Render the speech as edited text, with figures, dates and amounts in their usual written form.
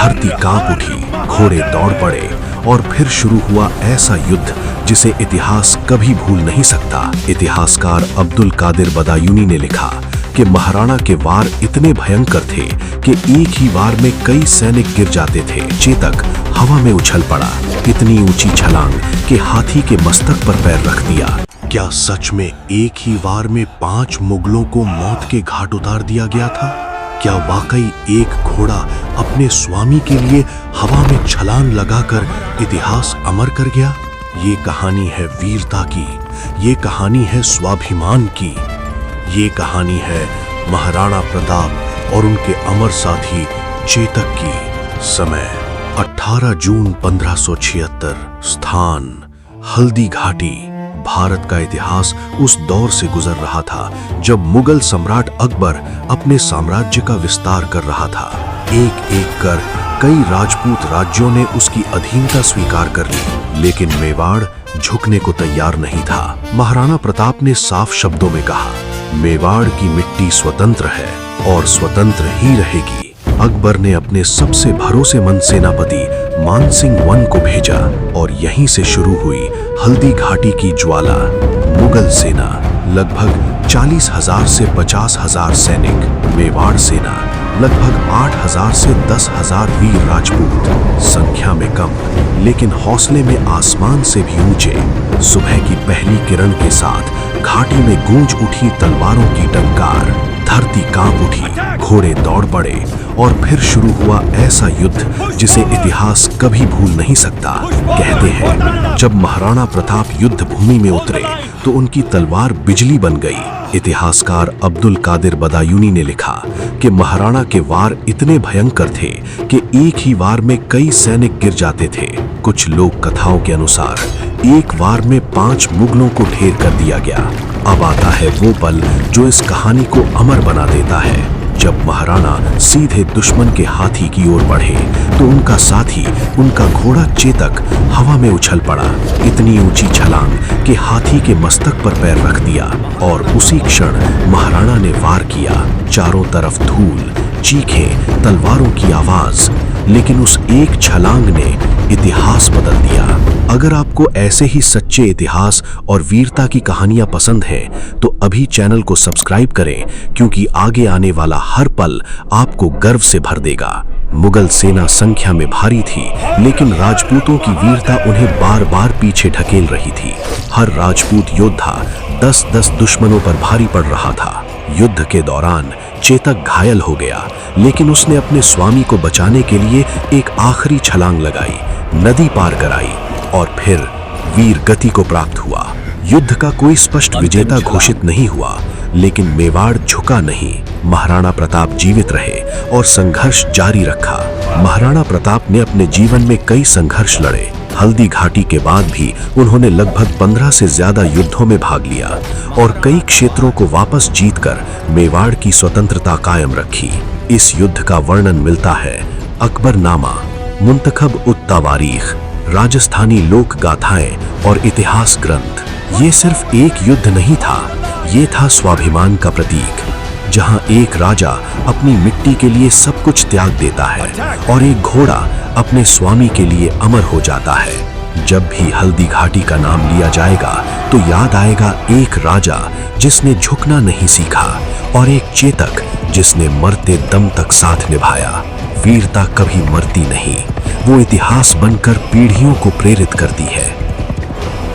धरती कांप उठी, घोड़े दौड़ पड़े और फिर शुरू हुआ ऐसा युद्ध जिसे इतिहास कभी भूल नहीं सकता। इतिहासकार अब्दुल कादिर बदायूनी ने लिखा कि महाराणा के वार इतने भयंकर थे कि एक ही वार में कई सैनिक गिर जाते थे। चेतक हवा में उछल पड़ा, इतनी ऊंची छलांग कि हाथी के मस्तक पर पैर रख दिया। क्या सच में एक ही वार में 5 मुगलों को मौत के घाट उतार दिया गया था? क्या वाकई एक घोड़ा अपने स्वामी के लिए हवा में छलांग लगाकर इतिहास अमर कर गया? ये कहानी है वीरता की, ये कहानी है स्वाभिमान की, ये कहानी है महाराणा प्रताप और उनके अमर साथी चेतक की। समय 18 जून 1576। स्थान हल्दी घाटी। भारत का इतिहास उस दौर से गुजर रहा था जब मुगल सम्राट अकबर अपने साम्राज्य का विस्तार कर रहा था। एक एक कर कई राजपूत राज्यों ने उसकी अधीनता स्वीकार कर ली, लेकिन मेवाड़ झुकने को तैयार नहीं था। महाराणा प्रताप ने साफ शब्दों में कहा, मेवाड़ की मिट्टी स्वतंत्र है और स्वतंत्र ही रहेगी। अकबर ने अपने सबसे भरोसेमंद सेनापति मानसिंह वन को भेजा और यहीं से शुरू हुई हल्दी घाटी की ज्वाला। मुगल सेना लगभग 40,000 से 50,000 सैनिक, मेवाड़ सेना लगभग 8,000 से 10,000 वीर राजपूत। संख्या में कम लेकिन हौसले में आसमान से भी ऊंचे। सुबह की पहली किरण के साथ घाटी में गूंज उठी तलवारों की टंकार। धरती कांप उठी, घोड़े दौड़ पड़े और फिर शुरू हुआ ऐसा युद्ध जिसे इतिहास कभी भूल नहीं सकता। कहते हैं जब महाराणा प्रताप युद्ध भूमि में उतरे तो उनकी तलवार बिजली बन गई। इतिहासकार अब्दुल कादिर बदायूनी ने लिखा कि महाराणा के वार इतने भयंकर थे कि एक ही वार में कई सैनिक गिर जाते थे। कुछ लोक कथाओं के अनुसार एक वार में 5 मुगलों को ढेर कर दिया गया। अब आता है वो पल जो इस कहानी को अमर बना देता है। जब महाराणा सीधे दुश्मन के हाथी की ओर बढ़े तो उनका साथी, उनका घोड़ा चेतक हवा में उछल पड़ा, इतनी ऊंची छलांग कि हाथी के मस्तक पर पैर रख दिया और उसी क्षण महाराणा ने वार किया। चारों तरफ धूल, चीखें, तलवारों की आवाज, लेकिन उस एक छलांग ने इतिहास बदल दिया। अगर आपको ऐसे ही सच्चे इतिहास और वीरता की कहानियां पसंद हैं तो अभी चैनल को सब्सक्राइब करें, क्योंकि आगे आने वाला हर पल आपको गर्व से भर देगा। मुगल सेना संख्या में भारी थी, लेकिन राजपूतों की वीरता उन्हें बार बार पीछे ढकेल रही थी। हर राजपूत योद्धा 10-10 दुश्मनों पर भारी पड़ रहा था। युद्ध के दौरान चेतक घायल हो गया, लेकिन उसने अपने स्वामी को बचाने के लिए एक आखिरी छलांग लगाई, नदी पार कराई और फिर वीर गति को प्राप्त हुआ। युद्ध का कोई स्पष्ट विजेता घोषित नहीं हुआ, लेकिन मेवाड़ झुका नहीं। महाराणा प्रताप जीवित रहे और संघर्ष जारी रखा। महाराणा प्रताप ने अपने जीवन में कई संघर्ष लड़े। हल्दी घाटी के बाद भी उन्होंने लगभग 15 से ज्यादा युद्धों में भाग लिया और कई क्षेत्रों को वापस जीतकर मेवाड़ की स्वतंत्रता कायम रखी। इस युद्ध का वर्णन मिलता है अकबरनामा, मुंतखब उत तवारीख, राजस्थानी लोक गाथाएं और इतिहास ग्रंथ। ये सिर्फ एक युद्ध नहीं था, ये था स्वाभिमान का प्रतीक, जहां एक राजा अपनी मिट्टी के लिए सब कुछ त्याग देता है और एक घोड़ा अपने स्वामी के लिए अमर हो जाता है। जब भी हल्दी घाटी का नाम लिया जाएगा तो याद आएगा एक राजा जिसने झुकना नहीं सीखा और एक चेतक जिसने मरते दम तक साथ निभाया। वीरता कभी मरती नहीं, वो इतिहास बनकर पीढ़ियों को प्रेरित करती है।